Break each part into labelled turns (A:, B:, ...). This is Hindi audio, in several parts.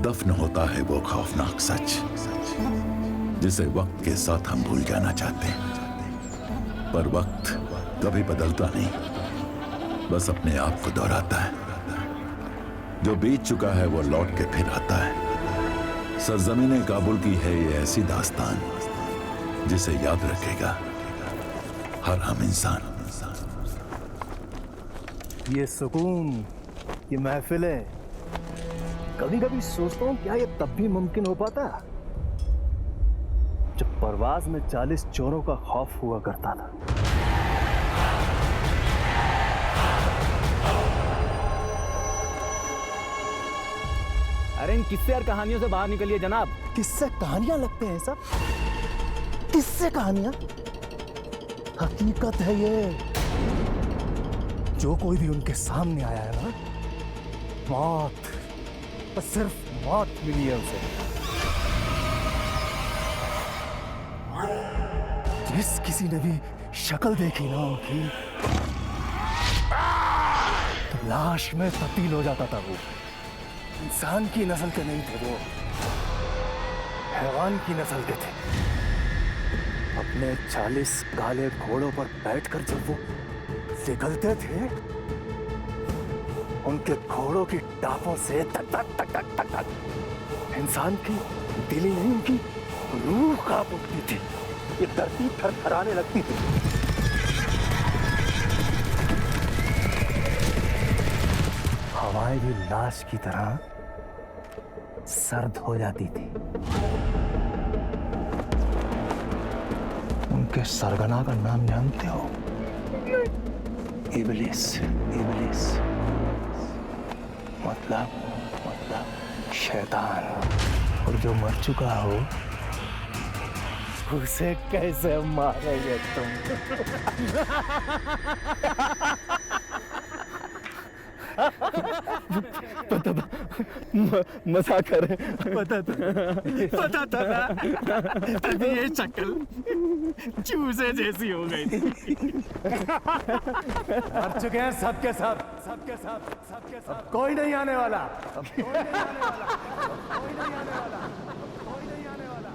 A: दफन होता है वो खौफनाक सच जिसे वक्त के साथ हम भूल जाना चाहते हैं, पर वक्त कभी बदलता नहीं, बस अपने आप को दोहराता है। जो बीत चुका है वो लौट के फिर आता है। सरजमीन काबुल की है ये ऐसी दास्तान जिसे याद रखेगा हर हम इंसान।
B: ये सुकून, ये महफिलें, कभी कभी सोचता हूँ क्या ये तब भी मुमकिन हो पाता जब परवाज में 40 चोरों का खौफ हुआ करता था।
C: अरे इन किस्से और कहानियों से बाहर निकलिए जनाब।
B: किससे कहानियां लगते हैं सब? किससे कहानियां? हकीकत है ये। जो कोई भी उनके सामने आया है ना, मौत, बस सिर्फ मौत मिली है उसे। जिस किसी ने भी शक्ल देखी ना उनकी, तो लाश में तब्दील हो जाता था वो। इंसान की नस्ल के नहीं थे वो, हैवान की नस्ल के थे। अपने 40 काले घोड़ों पर बैठकर जब वो निकलते थे, उनके घोड़ों की टापों से टक टक टक टक टक टक इंसान की दिली नहीं, उनकी रूह कांप उठती थी। ये धरती थरथराने लगती थी। हवाएं भी लाश की तरह सर्द हो जाती थी। उनके सरगना का नाम जानते हो? इब्लिस। इब्लिस मतलब शैतान। और जो मर चुका हो उसे कैसे मारोगे तुम?
C: पता था, मजाक कर रहे।
D: पता था ना, तभी ये शक्ल चूजे जैसी हो गई थी।
B: मर चुके हैं सबके सब, सबके सब, सबके सब। कोई नहीं आने वाला, कोई नहीं आने वाला, कोई नहीं आने वाला, कोई नहीं आने वाला।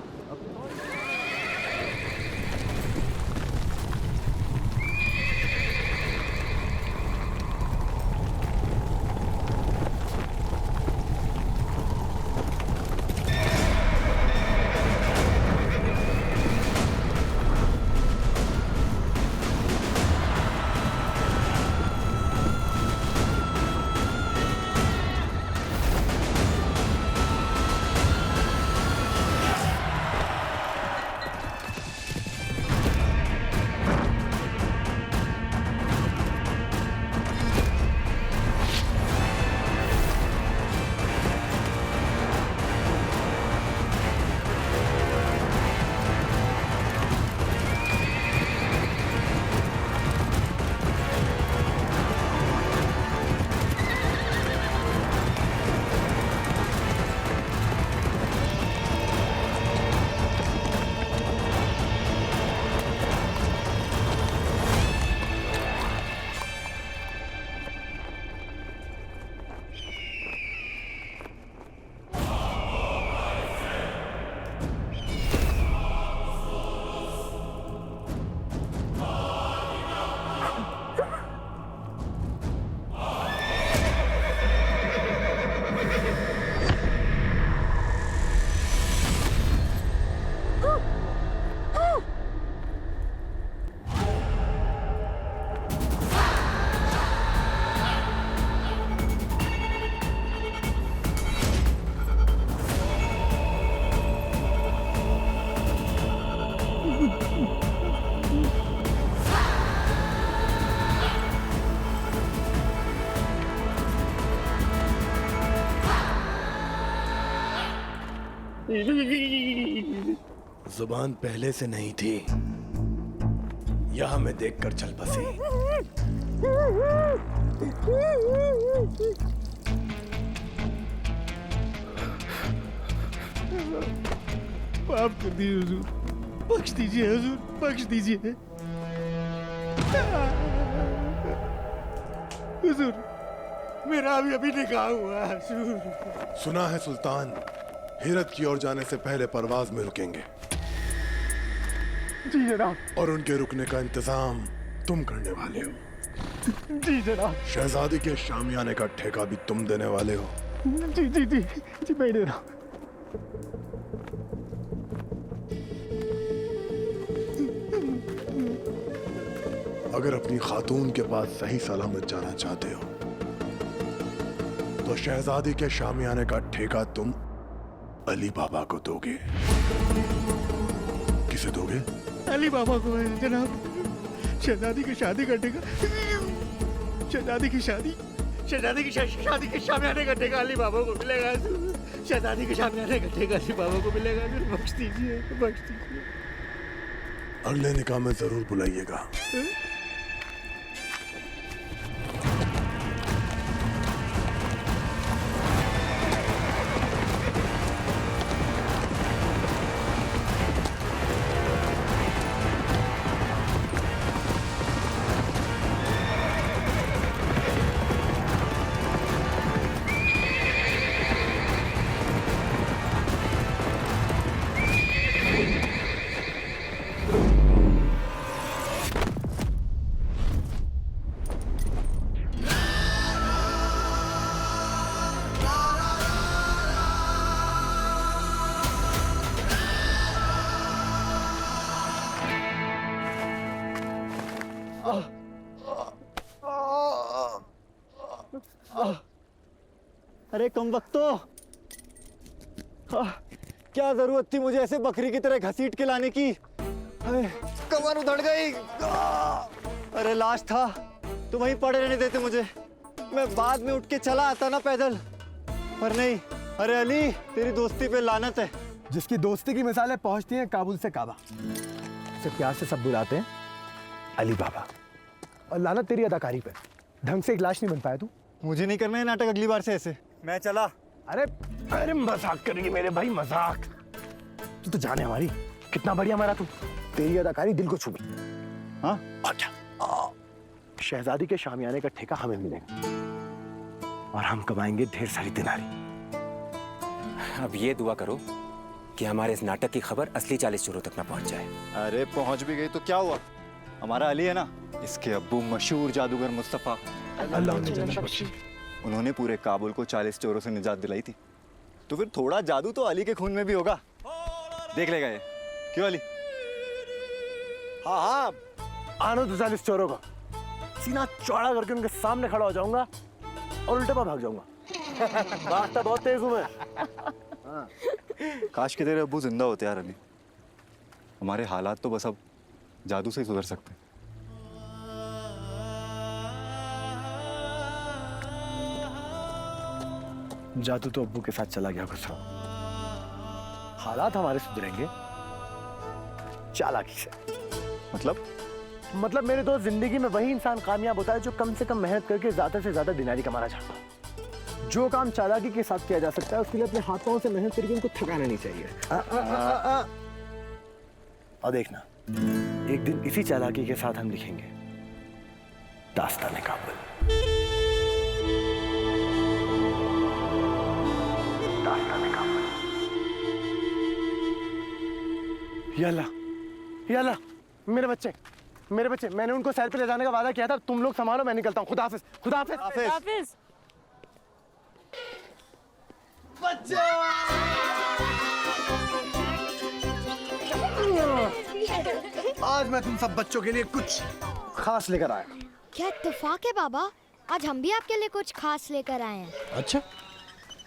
D: जुबान पहले से नहीं थी, यह हमें देखकर चल बसी।
E: माफ कर दीजिए हुजूर, बख्श दीजिए हुजूर, बख्श दीजिए हुजूर। मेरा अभी अभी निकाह हुआ हजूर।
F: सुना है सुल्तान हेरत की ओर जाने से पहले परवाज में रुकेंगे
B: जी जनाब।
F: और उनके रुकने का इंतजाम तुम करने वाले हो।
B: जी जनाब।
F: शहजादी के शामियाने का ठेका भी तुम देने वाले हो।
B: जी जी जी जी मैं दे रहा हूँ।
F: अगर अपनी खातून के पास सही सलामत जाना चाहते हो तो शहजादी के शामियाने का ठेका तुम अली बाबा को दोगे। किसे दोगे?
E: अली बाबा को है जनाब। शहजादी की शादी करने का, शहजादी की शादी के शामियाने का ठेका अली बाबा को मिलेगा हजूर। शहजादी के शामियाने का ठेका अली बाबा को मिलेगा हजूर। बख्श दीजिए, बख्श दीजिए।
F: अगले निकाह में जरूर बुलाइएगा।
C: अरे कम वक्तो, क्या जरूरत थी मुझे ऐसे बकरी की तरह घसीट के लाने की? कमर उधड़ गई। अरे लाश था तो वहीं पड़े रहने देते मुझे, मैं बाद में उठ के चला आता ना पैदल। पर नहीं, अरे अली तेरी दोस्ती पे लानत है।
B: जिसकी दोस्ती की मिसालें पहुंचती हैं काबुल से काबा, से प्यार से सब बुलाते हैं अली बाबा। और लानत तेरी अदाकारी पे, ढंग से एक लाश नहीं बन पाया तू।
C: मुझे नहीं करना है नाटक अगली बार से ऐसे, मैं चला।
B: अरे अरे मजाक करेंगे मेरे भाई, मजाक। तू तो जाने हमारी कितना बढ़िया मारा तू। तेरी अदाकारी दिल को छू गई।
C: हाँ
B: और क्या? शहजादी के शामियाने का ठेका हमें मिलेगा और हम कमाएंगे ढेर सारी दिनारी।
G: अब ये दुआ करो कि हमारे इस नाटक की खबर असली 40 चोरों तक ना पहुंच जाए।
C: अरे पहुंच भी गई तो क्या हुआ, हमारा अली है ना, इसके अब्बू मशहूर जादूगर मुस्तफा,
B: अल्लाह उन्हें जन्नत बख्शे।
C: उन्होंने पूरे काबुल को 40 चोरों से निजात दिलाई थी। तो फिर थोड़ा जादू तो अली के खून में भी होगा, देख लेगा ये। क्यों अली?
B: हाँ हाँ, आनो तो 40 चोरों का सीना चौड़ा करके उनके सामने खड़ा हो जाऊंगा और उल्टे पर भाग जाऊंगा। भागता बहुत तेज हूं मैं।
C: काश के तेरे अब्बू जिंदा होते यार अली, हमारे हालात तो बस अब जादू से ही सुधर सकते।
B: जादू तो अब्बू के साथ चला गया गुस्सा, हालात हमारे सुधरेंगे चालाकी से। मतलब मेरे दोस्त, जिंदगी में वही इंसान कामयाब होता है जो कम से कम मेहनत करके ज्यादा से ज्यादा दिनारी कमाना चाहता है। जो काम चालाकी के साथ किया जा सकता है उसके लिए अपने हाथों से मेहनत करके उनको थकाना नहीं चाहिए। और देखना, एक दिन इसी चालाकी के साथ हम लिखेंगे दास्तान काबुल। यल्ला मेरे बच्चे, मैंने उनको सैर पे ले जाने का वादा किया था। तुम लोग संभालो, मैं निकलता हूँ। खुदा हाफिज, खुदा हाफिज। आज मैं तुम सब बच्चों के लिए कुछ खास लेकर आया।
H: क्या इत्तेफाक है बाबा, आज हम भी आपके लिए कुछ खास लेकर आए हैं।
E: अच्छा,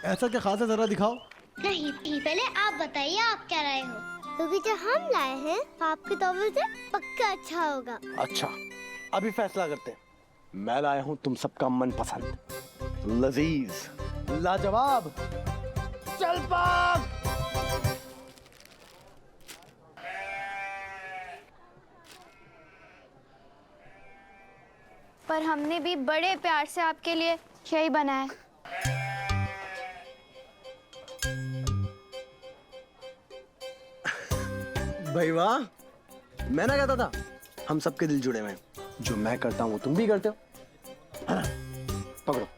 E: ऐसा क्या खास है, जरा दिखाओ।
I: नहीं, पहले आप बताइए आप क्या लाए हो, क्योंकि जो हम लाए हैं आपकी तौबे से पक्का अच्छा होगा।
B: अच्छा, अभी फैसला करते हैं। मैं लाया हूँ तुम सबका मनपसंद, लजीज, लाजवाब चल पाक।
H: पर हमने भी बड़े प्यार से आपके लिए यही बनाया।
B: भाई वाह, मैं ना कहता था हम सबके दिल जुड़े हुए हैं। जो मैं करता हूँ वो तुम भी करते हो। हाँ, पकड़ो।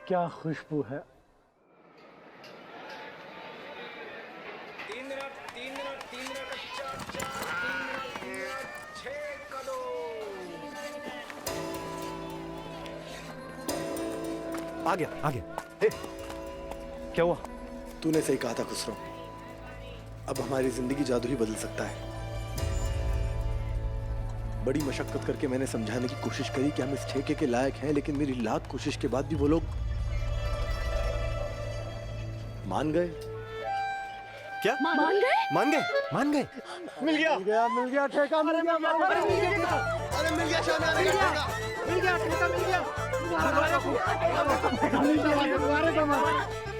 B: क्या खुशबू है।
C: आ गया।
B: क्या हुआ?
F: तूने सही कहा था खुसरो, अब हमारी जिंदगी जादू ही बदल सकता है। बड़ी मशक्कत करके मैंने समझाने की कोशिश करी कि हम इस ठेके के लायक हैं, लेकिन मेरी लाख कोशिश के बाद भी वो लोग मान गए।
C: क्या मान गए?
B: मिल गया ठेका, मिल गया।
F: अरे मिल गया शामियाना का ठेका।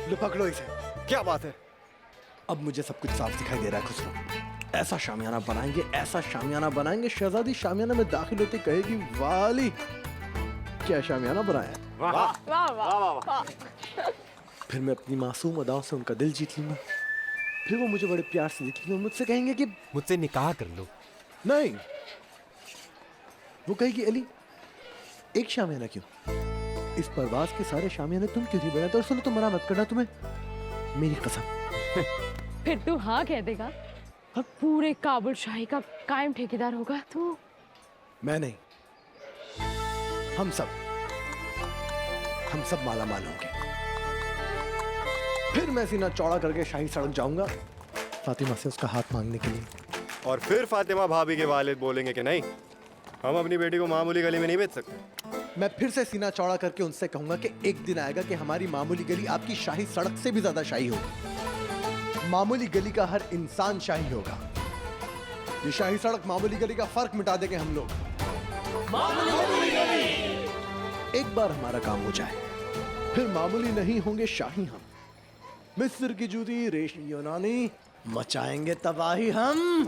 F: लो पकड़ो इसे।
C: क्या बात है?
F: अब मुझे सब कुछ साफ दिखाई दे रहा है खुसरो। ऐसा शामियाना बनाएंगे, शहजादी शामियाना में दाखिल होते कहेगी, वाली क्या शामियाना बनाया।
C: वाह।
F: फिर मैं अपनी मासूम अदाओं से उनका दिल जीत लूंगा। फिर वो मुझे बड़े प्यार से देखेंगे और मुझसे कहेंगे कि
C: मुझसे निकाह कर लो।
F: नहीं, वो कहेगी, अली एक शामियाना क्यों, इस परवाज के सारे शामियाने तुम क्यों नहीं बनाते। और सुनो, तुम मना मत करना, तुम्हें मेरी कसम।
J: फिर तू हाँ कह देगा और पूरे काबुल शाही का कायम ठेकेदार होगा तू।
F: मैं नहीं, हम सब माला माल होंगे। फिर मैं सीना चौड़ा करके शाही सड़क जाऊंगा फातिमा से उसका हाथ मांगने के लिए।
C: और फिर फातिमा भाभी के वालिद बोलेंगे कि नहीं, हम अपनी बेटी को मामूली गली में नहीं बेच सकते।
F: मैं फिर से सीना चौड़ा करके उनसे कहूंगा कि एक दिन आएगा कि हमारी मामूली गली आपकी शाही सड़क से भी ज्यादा शाही होगी। मामूली गली का हर इंसान शाही होगा। ये शाही सड़क मामूली गली का फर्क मिटा देंगे हम लोग। एक बार हमारा काम हो जाए, फिर मामूली नहीं होंगे शाही हम। मिस्र की जूती, रेशमी यूनानी, मचाएंगे तबाही हम।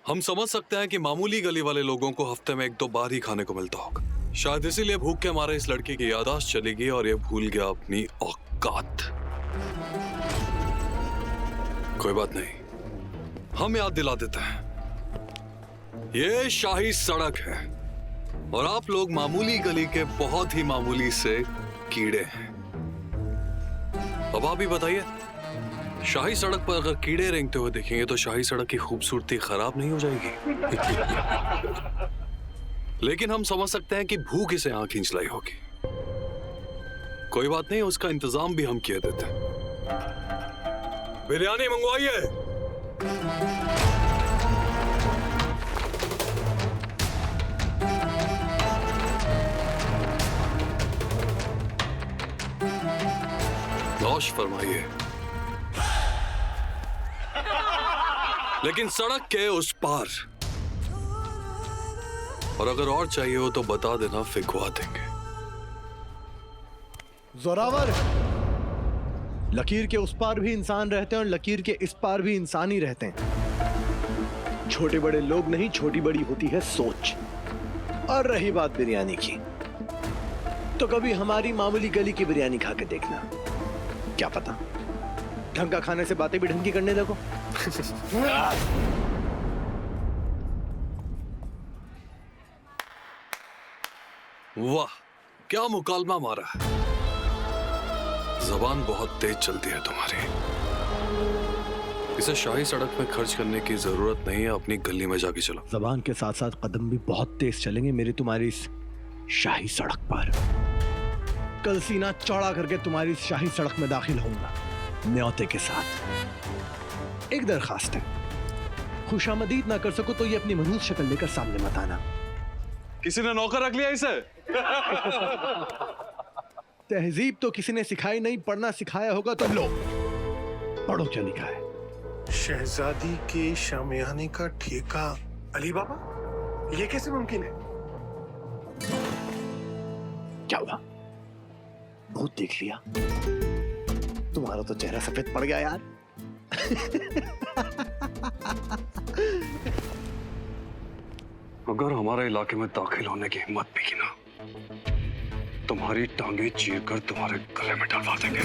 K: हम समझ सकते हैं कि मामूली गली वाले लोगों को हफ्ते में 1-2 बार ही खाने को मिलता होगा। शायद इसीलिए भूख के मारे इस लड़की की याददाश्त चली गई और ये भूल गया अपनी औकात। कोई बात नहीं, हम याद दिला देते हैं। ये शाही सड़क है और आप लोग मामूली गली के बहुत ही मामूली से कीड़े हैं। अब आप ही बताइए, शाही सड़क पर अगर कीड़े रेंगते हुए देखेंगे तो शाही सड़क की खूबसूरती खराब नहीं हो जाएगी? लेकिन हम समझ सकते हैं कि भूख इसे आंख खींचलाई होगी। कोई बात नहीं, उसका इंतजाम भी हम किए देते हैं। बिरयानी मंगवाइए। औश फरमाइए। लेकिन सड़क के उस पार, और अगर और चाहिए हो तो बता देना, फिकवा देंगे।
F: जोरावर, लकीर के उस पार भी इंसान रहते हैं और लकीर के इस पार भी इंसान ही रहते हैं। छोटे बड़े लोग नहीं, छोटी बड़ी होती है सोच। और रही बात बिरयानी की, तो कभी हमारी मामूली गली की बिरयानी खा के देखना, क्या पता ढंग का खाने से बातें भी ढंग की करने लगो।
K: वाह, क्या मुकालमा मारा है। जबान बहुत तेज चलती है तुम्हारी। इसे शाही सड़क में खर्च करने की जरूरत नहीं है, अपनी गली में जाके चलो।
F: जबान के साथ साथ कदम भी बहुत तेज चलेंगे मेरी तुम्हारी इस शाही सड़क पर। कल सीना चौड़ा करके तुम्हारी इस शाही सड़क में दाखिल होऊंगा न्योते के साथ। एक दरखास्त है, खुशामदीद ना कर सको तो ये अपनी मनहूस शक्ल लेकर सामने मत आना।
K: किसी ने नौकर रख लिया इसे?
F: तहजीब तो किसी ने सिखाई नहीं, पढ़ना सिखाया होगा तो लो पढ़ो क्या लिखा है।
E: शहजादी के शामियाने का ठेका। अली बाबा, ये कैसे मुमकिन है?
F: क्या हुआ, भूत देख लिया? तुम्हारा तो चेहरा सफेद पड़ गया यार।
K: अगर हमारे इलाके में दाखिल होने की हिम्मत भी की ना, तुम्हारी टांगे चीरकर तुम्हारे गले में डलवा देंगे।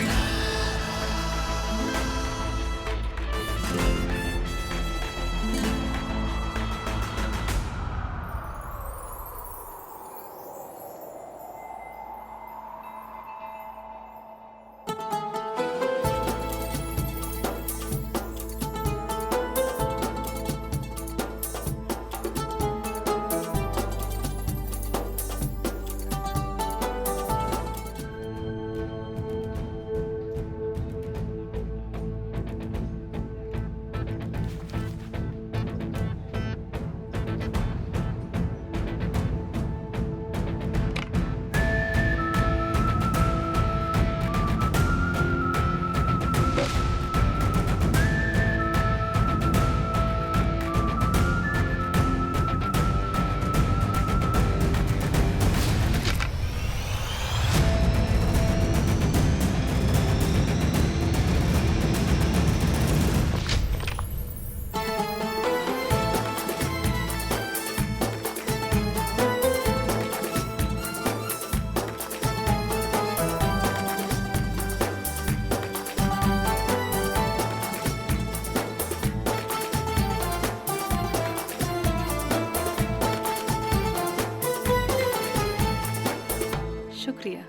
J: शुक्रिया।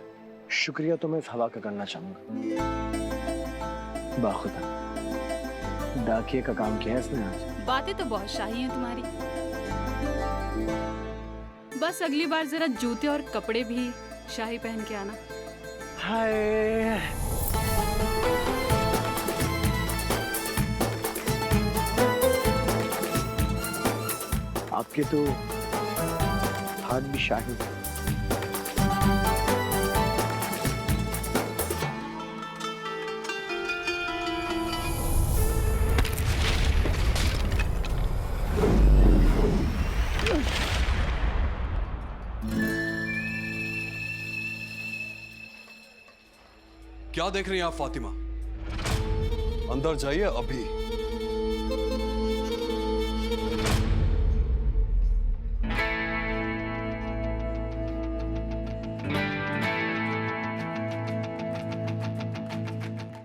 B: शुक्रिया तो मैं इस हवा का करना चाहूंगा। बाखुदा, डाकिए का काम किया है इसने आज।
J: बातें तो बहुत शाही हैं तुम्हारी। बस अगली बार जरा जूते और कपड़े भी शाही पहन के आना।
B: हाय, आपके तो हाथ भी शाही।
K: क्या देख रही हैं आप फातिमा? अंदर जाइए अभी।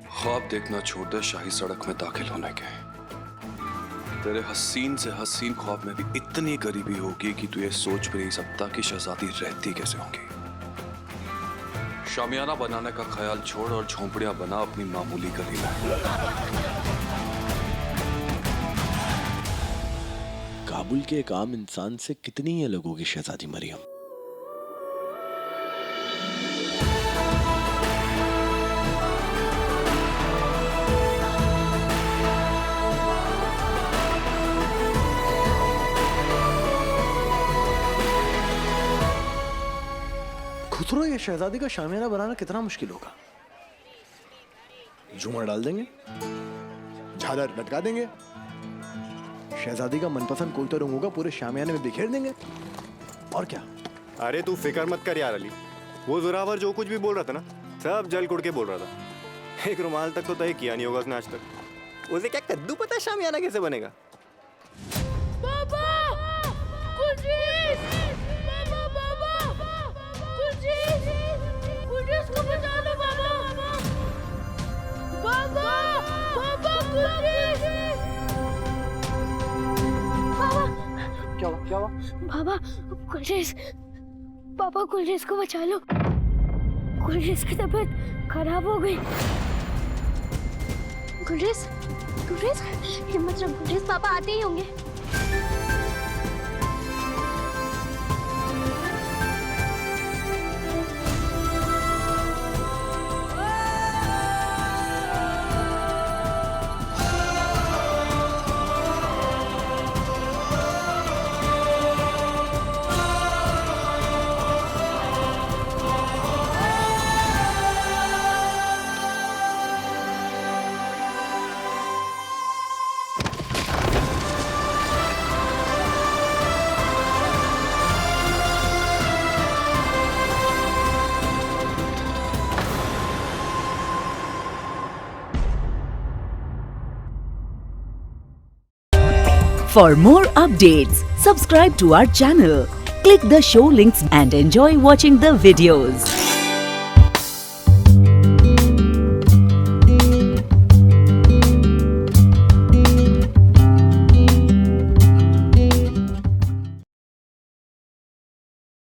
K: ख्वाब देखना छोड़ दे शाही सड़क में दाखिल होने के। तेरे हसीन से हसीन ख्वाब में भी इतनी गरीबी होगी कि तू ये सोच भी नहीं सकता कि शहजादी रहती कैसे होंगी। शामियाना बनाने का ख्याल छोड़ और झोंपड़ियां बना अपनी मामूली गली में।
F: काबुल के एक आम इंसान से कितनी अलग होगी शहजादी मरियम। खुसरो, ये शहजादी का शामियाना बनाना कितना मुश्किल होगा। झूमर डाल देंगे, झालर लटका देंगे, शहजादी का मनपसंद कोई तो रंग होगा पूरे शामियाने में बिखेर देंगे, और क्या।
C: अरे तू फिक्र मत कर यार अली, वो जोरावर जो कुछ भी बोल रहा था ना, सब जल कुड़ के बोल रहा था। एक रुमाल तक तो तय किया नहीं होगा उसने आज तक। उसे क्या कद्दू पता शामियाना कैसे बनेगा।
J: बाबा कुलजीत, बाबा कुलजीत, कुलजीत को बचा लो बाबा, कुलजीत।
B: क्या हुआ?
I: बाबा कुलजीत को बचा लो, कुलजीत की तबीयत खराब हो गई। कुलजीत हिम्मत रख, कुलजीत पापा आते ही होंगे।
L: For more updates, subscribe to our channel, click the show links and enjoy watching the videos.